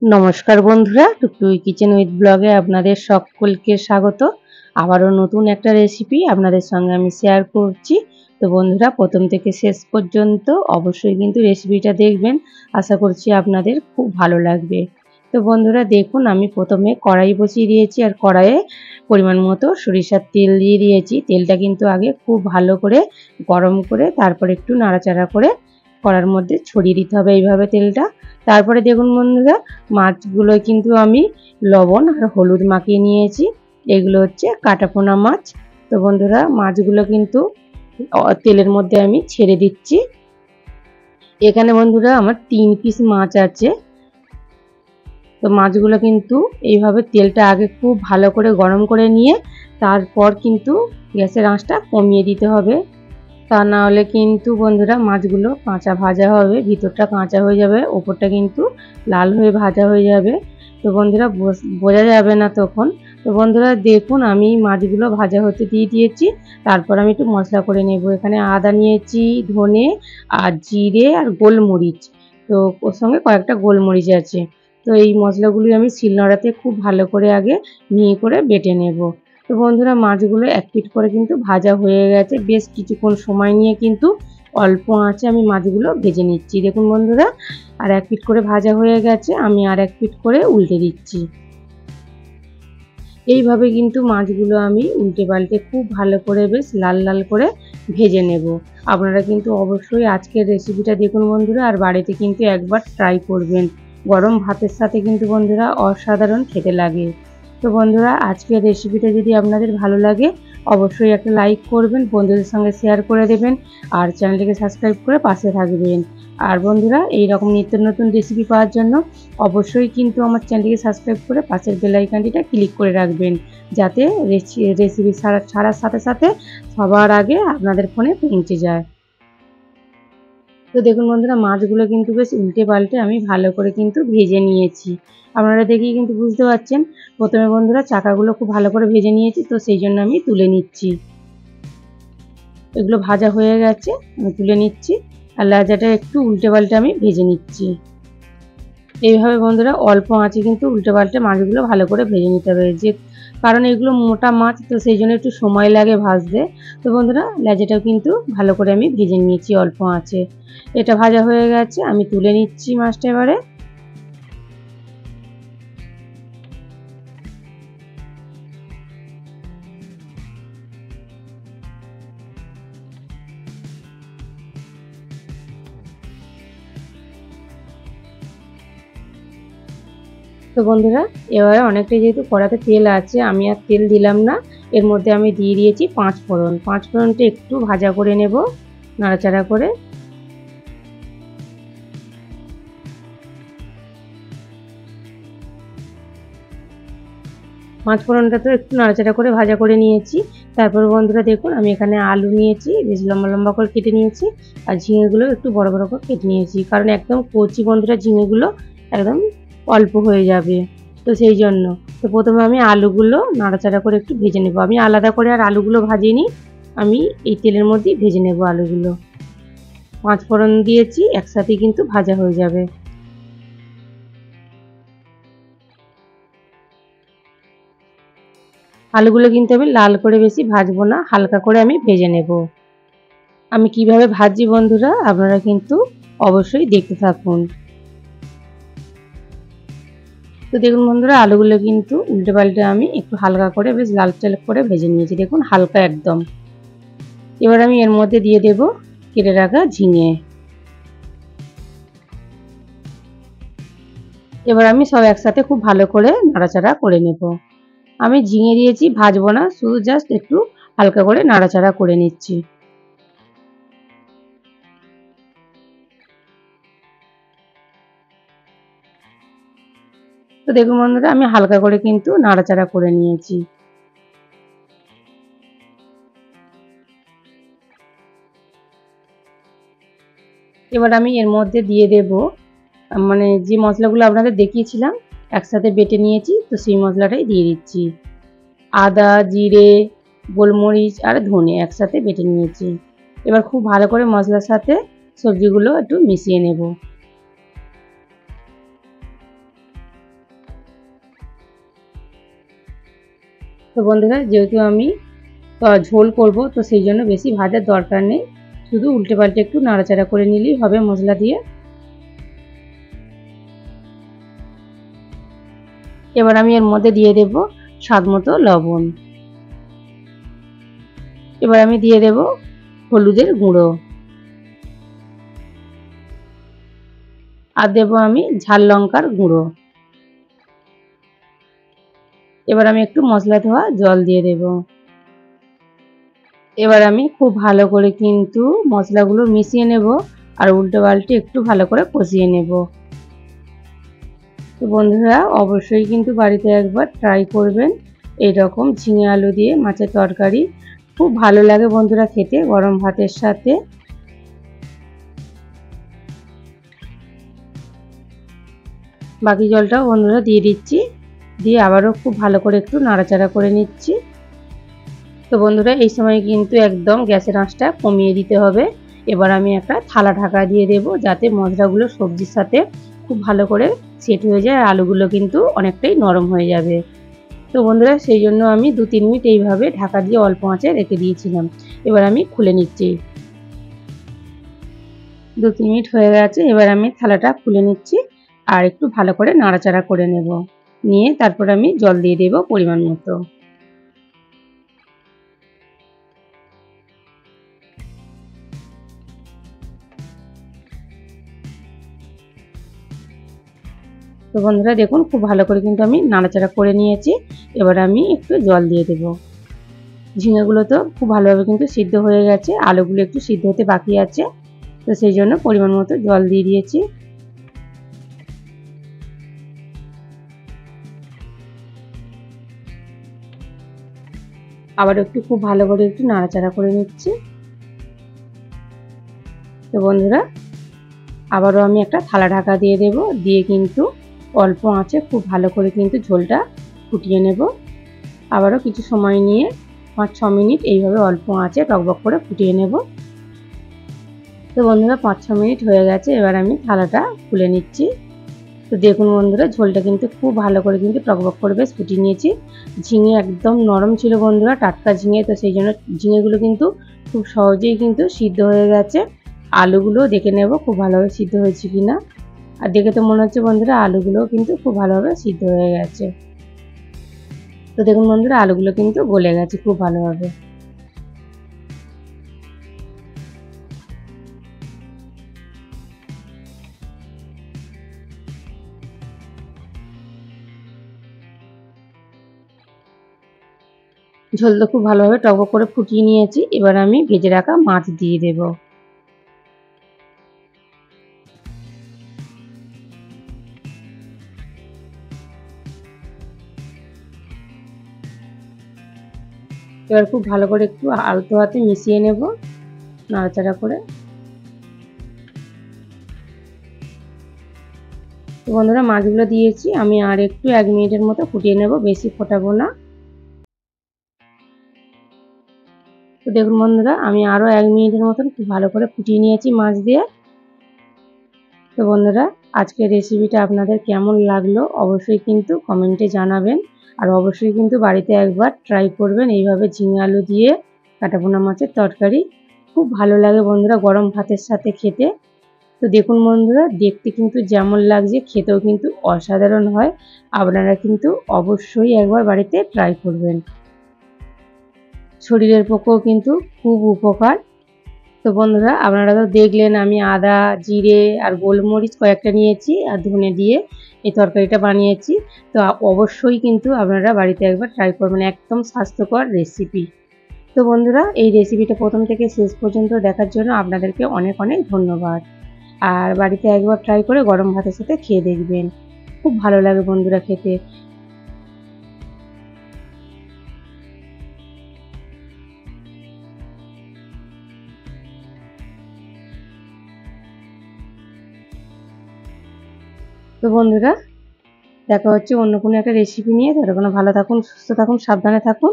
নমস্কার বন্ধুরা, টুকটুকি kitchen with ব্লগে আপনাদের সকলকে স্বাগত। আবারও নতুন একটা রেসিপি আপনাদের সঙ্গে আমি শেয়ার করছি। তো বন্ধুরা, প্রথম থেকে শেষ পর্যন্ত অবশ্যই কিন্তু রেসিপিটা দেখবেন। আশা করছি আপনাদের খুব ভালো লাগবে। তো বন্ধুরা দেখুন, আমি প্রথমে কড়াই বসিয়ে দিয়েছি আর কড়াইয়ে পরিমাণ মতো সরিষার তেল দিয়ে দিয়েছি। তেলটা কিন্তু আগে খুব ভালো করে গরম করে তারপর একটু নাড়াচাড়া করে কড়ার মধ্যে ছড়িয়ে দিতে হবে এইভাবে তেলটা। তারপরে দেখুন বন্ধুরা, মাছগুলো কিন্তু আমি লবণ আর হলুদ মাখিয়ে নিয়েছি। এগুলো হচ্ছে কাটাপোনা মাছ। তো বন্ধুরা, মাছগুলো কিন্তু তেলের মধ্যে আমি ছেড়ে দিচ্ছি। এখানে বন্ধুরা আমার 3 পিস মাছ আছে। তো মাছগুলো কিন্তু এইভাবে তেলটা আগে খুব ভালো করে গরম করে নিয়ে তারপর কিন্তু গ্যাসের আঁচটা কমিয়ে দিতে হবে। তা না হলে কিন্তু বন্ধুরা মাছগুলো কাঁচা ভাজা হবে, ভিতরটা কাঁচা হয়ে যাবে, ওপরটা কিন্তু লাল হয়ে ভাজা হয়ে যাবে। তো বন্ধুরা বোঝা যাবে না তখন। তো বন্ধুরা দেখুন, আমি মাছগুলো ভাজা হতে দিয়ে দিয়েছি। তারপর আমি একটু মশলা করে নেব। এখানে আদা নিয়েছি, ধনে আর জিরে আর গোলমরিচ। তো ওর সঙ্গে কয়েকটা গোলমরিচ আছে। তো এই মশলাগুলি আমি শিলনোড়াতে খুব ভালো করে আগে মিহি করে বেটে নেব। তো বন্ধুরা, মাছগুলো এক পিঠ করে কিন্তু ভাজা হয়ে গেছে। বেশ কিছুক্ষণ সময় নিয়ে কিন্তু অল্প আঁচে আমি মাছগুলো ভেজে নিচ্ছি। দেখুন বন্ধুরা, আর এক পিঠ করে ভাজা হয়ে গেছে, আমি আর এক পিঠ করে উল্টে দিচ্ছি। এইভাবে কিন্তু মাছগুলো আমি উল্টে পাল্টে খুব ভালো করে বেশ লাল লাল করে ভেজে নেব। আপনারা কিন্তু অবশ্যই আজকের রেসিপিটা দেখুন বন্ধুরা, আর বাড়িতে কিন্তু একবার ট্রাই করবেন। গরম ভাতের সাথে কিন্তু বন্ধুরা অসাধারণ খেতে লাগে। তো বন্ধুরা, আজকের রেসিপিটা যদি আপনাদের ভালো লাগে অবশ্যই একটা লাইক করবেন, বন্ধুদের সঙ্গে শেয়ার করে দেবেন আর চ্যানেলটিকে সাবস্ক্রাইব করে পাশে থাকবেন। আর বন্ধুরা, এই রকম নিত্য নতুন রেসিপি পাওয়ার জন্য অবশ্যই কিন্তু আমার চ্যানেলটিকে সাবস্ক্রাইব করে পাশের বেল আইকনটিটা ক্লিক করে রাখবেন, যাতে রেসিপি ছাড়ার সাথে সাথে সবার আগে আপনাদের ফোনে পৌঁছে যায়। তো দেখুন বন্ধুরা, মাছগুলো কিন্তু বেশ উল্টে পাল্টে আমি ভালো করে কিন্তু ভেজে নিয়েছি। আপনারা দেখেই কিন্তু বুঝতে পারছেন। প্রথমে বন্ধুরা চাকাগুলো খুব ভালো করে ভেজে নিয়েছি, তো সেই জন্য আমি তুলে নিচ্ছি। এগুলো ভাজা হয়ে গেছে, আমি তুলে নিচ্ছি। আর লেজাটা একটু উল্টে পাল্টে আমি ভেজে নিচ্ছি। এইভাবে বন্ধুরা অল্প আঁচে কিন্তু উল্টে পাল্টে মাছগুলো ভালো করে ভেজে নিতে হবে, যে কারণ এগুলো মোটা মাছ, তো সেই জন্য একটু সময় লাগে ভাজতে। তো বন্ধুরা, লেজাটাও কিন্তু ভালো করে আমি ভেজে নিয়েছি অল্প আঁচে। এটা ভাজা হয়ে গেছে, আমি তুলে নিচ্ছি মাছটা এবারে। তো বন্ধুরা, এবারে অনেকটা যেহেতু কড়াতে তেল আছে, আমি আর তেল দিলাম না। এর মধ্যে আমি দিয়ে দিয়েছি 5 ফোড়ন। 5 ফোড়নটা একটু ভাজা করে নেব নাড়াচাড়া করে। 5 ফোড়নটা তো একটু নাড়াচাড়া করে ভাজা করে নিয়েছি। তারপর বন্ধুরা দেখুন, আমি এখানে আলু নিয়েছি, বেশ লম্বা লম্বা করে কেটে নিয়েছি। আর ঝিঙেগুলো একটু বড় বড় করে কেটে নিয়েছি, কারণ একদম কচি বন্ধুরা ঝিঙেগুলো একদম অল্প হয়ে যাবে, তো সেই জন্য। তো প্রথমে আমি আলুগুলো নাড়াচাড়া করে একটু ভেজে নেব। আমি আলাদা করে আর আলুগুলো ভাজিনি, আমি এই তেলের মধ্যেই ভেজে নেব আলুগুলো। 5 ফোড়ন দিয়েছি, একসাথেই কিন্তু ভাজা হয়ে যাবে। আলুগুলো কিন্তু আমি লাল করে বেশি ভাজবো না, হালকা করে আমি ভেজে নেব। আমি কিভাবে ভাজি বন্ধুরা, আপনারা কিন্তু অবশ্যই দেখতে থাকুন। তো দেখুন বন্ধুরা, আলুগুলো কিন্তু উল্টে পাল্টে আমি একটু হালকা করে বেশ লাল চাল করে ভেজে নিয়েছি। দেখুন হালকা একদম। এবার আমি এর মধ্যে দিয়ে দেব কেটে রাখা ঝিঙে। এবার আমি সব একসাথে খুব ভালো করে নাড়াচাড়া করে নেব। আমি ঝিঙে দিয়েছি, ভাজবো না, শুধু জাস্ট একটু হালকা করে নাড়াচাড়া করে নিচ্ছি। তো দেখুন বন্ধুরা, আমি হালকা করে কিন্তু নাড়াচাড়া করে নিয়েছি। এবার আমি এর মধ্যে দিয়ে দেব মানে যে মশলাগুলো আপনাদের দেখিয়েছিলাম একসাথে বেটে নিয়েছি, তো সেই মশলাটাই দিয়ে দিচ্ছি। আদা, জিরে, গোলমরিচ আর ধনে একসাথে বেটে নিয়েছি। এবার খুব ভালো করে মশলার সাথে সবজিগুলো একটু মিশিয়ে নেব। তো বন্ধুরা যেহেতু আমি ঝোল করব, তো সেই জন্য বেশি ভাজার দরকার নেই, শুধু উল্টে পাল্টে একটু নাড়াচাড়া করে নিলেই হবে মশলা দিয়ে। এবার আমি এর মধ্যে দিয়ে দেব স্বাদ মতো লবণ। এবার আমি দিয়ে দেব হলুদের গুঁড়ো, আর দেব আমি ঝাল লঙ্কার গুঁড়ো। এবার আমি একটু মশলা ধোয়া জল দিয়ে দেব। এবার আমি খুব ভালো করে কিন্তু মশলাগুলো মিশিয়ে নেব, আর উল্টে পাল্টে একটু ভালো করে কষিয়ে নেব। তো বন্ধুরা অবশ্যই কিন্তু বাড়িতে একবার ট্রাই করবেন এইরকম ঝিঙে আলু দিয়ে মাছের তরকারি। খুব ভালো লাগে বন্ধুরা খেতে গরম ভাতের সাথে। বাকি জলটাও বন্ধুরা দিয়ে দিচ্ছি, দিয়ে আবারও খুব ভালো করে একটু নাড়াচাড়া করে নিচ্ছি। তো বন্ধুরা এই সময় কিন্তু একদম গ্যাসের আঁচটা কমিয়ে দিতে হবে। এবার আমি একটা থালা ঢাকা দিয়ে দেব, যাতে মশলাগুলো সবজির সাথে খুব ভালো করে সেট হয়ে যায়, আর আলুগুলো কিন্তু অনেকটাই নরম হয়ে যাবে। তো বন্ধুরা সেই জন্য আমি 2-3 মিনিট এইভাবে ঢাকা দিয়ে অল্প আঁচে রেখে দিয়েছিলাম। এবার আমি খুলে নিচ্ছি। 2-3 মিনিট হয়ে গেছে, এবার আমি থালাটা খুলে নিচ্ছি, আর একটু ভালো করে নাড়াচাড়া করে নেব। নিয়ে তারপর আমি জল দিয়ে দেব পরিমাণ মতো। তো বন্ধুরা দেখুন খুব ভালো করে কিন্তু আমি নাড়াচাড়া করে নিয়েছি। এবার আমি একটু জল দিয়ে দেব। ঝিঙেগুলো তো খুব ভালোভাবে কিন্তু সিদ্ধ হয়ে গেছে, আলুগুলো একটু সিদ্ধ হতে বাকি আছে, তো সেই জন্য পরিমাণ মতো জল দিয়ে দিয়েছি। আবার একটু খুব ভালো করে একটু নাড়াচাড়া করে নিচ্ছি। তো বন্ধুরা আবারও আমি একটা থালা ঢাকা দিয়ে দেব, দিয়ে কিন্তু অল্প আঁচে খুব ভালো করে কিন্তু ঝোলটা ফুটিয়ে নেব। আবারও কিছু সময় নিয়ে 5-6 মিনিট এইভাবে অল্প আঁচে টকবক করে ফুটিয়ে নেব। তো বন্ধুরা 5-6 মিনিট হয়ে গেছে, এবার আমি থালাটা খুলে নিচ্ছি। তো দেখুন বন্ধুরা ঝোলটা কিন্তু খুব ভালো করে কিন্তু টকবক করে বেশ ফুটিয়ে নিয়েছি। ঝিঙে একদম নরম ছিল বন্ধুরা, টাটকা ঝিঙে, তো সেই জন্য ঝিঙেগুলো কিন্তু খুব সহজেই কিন্তু সিদ্ধ হয়ে গেছে। আলুগুলো দেখে নেব খুব ভালোভাবে সিদ্ধ হয়েছে কিনা, আর দেখে তো মনে হচ্ছে বন্ধুরা আলুগুলোও কিন্তু খুব ভালোভাবে সিদ্ধ হয়ে গেছে। তো দেখুন বন্ধুরা আলুগুলো কিন্তু গলে গেছে খুব ভালোভাবে। ঝোল তো খুব ভালোভাবে টকবক করে ফুটিয়ে নিয়েছি, এবার আমি ভেজে রাখা মাছ দিয়ে দেব। এবার খুব ভালো করে একটু আলতো হাতে মিশিয়ে নেব, নাড়াচাড়া করে। তো বন্ধুরা মাছগুলো দিয়েছি, আমি আর একটু 1 মিনিটের মতো ফুটিয়ে নেব, বেশি ফোটাবো না। তো দেখুন বন্ধুরা আমি আরও 1 মিনিটের মতন খুব ভালো করে ফুটিয়ে নিয়েছি মাছ দিয়ে। তো বন্ধুরা আজকের রেসিপিটা আপনাদের কেমন লাগলো অবশ্যই কিন্তু কমেন্টে জানাবেন, আর অবশ্যই কিন্তু বাড়িতে একবার ট্রাই করবেন এইভাবে ঝিঙে আলু দিয়ে কাটাপোনা মাছের তরকারি। খুব ভালো লাগে বন্ধুরা গরম ভাতের সাথে খেতে। তো দেখুন বন্ধুরা দেখতে কিন্তু যেমন লাগছে খেতেও কিন্তু অসাধারণ হয়। আপনারা কিন্তু অবশ্যই একবার বাড়িতে ট্রাই করবেন। শরীরের পক্ষেও কিন্তু খুব উপকার। তো বন্ধুরা আপনারা তো দেখলেন আমি আদা, জিরে আর গোলমরিচ কয়েকটা নিয়েছি, আর ধনে দিয়ে এই তরকারিটা বানিয়েছি। তো অবশ্যই কিন্তু আপনারা বাড়িতে একবার ট্রাই করবেন, একদম স্বাস্থ্যকর রেসিপি। তো বন্ধুরা এই রেসিপিটা প্রথম থেকে শেষ পর্যন্ত দেখার জন্য আপনাদেরকে অনেক অনেক ধন্যবাদ। আর বাড়িতে একবার ট্রাই করে গরম ভাতের সাথে খেয়ে দেখবেন, খুব ভালো লাগে বন্ধুরা খেতে। তো বন্ধুরা দেখা হচ্ছে অন্য কোনো একটা রেসিপি নিয়ে। ততক্ষণ ভালো থাকুন, সুস্থ থাকুন, সাবধানে থাকুন।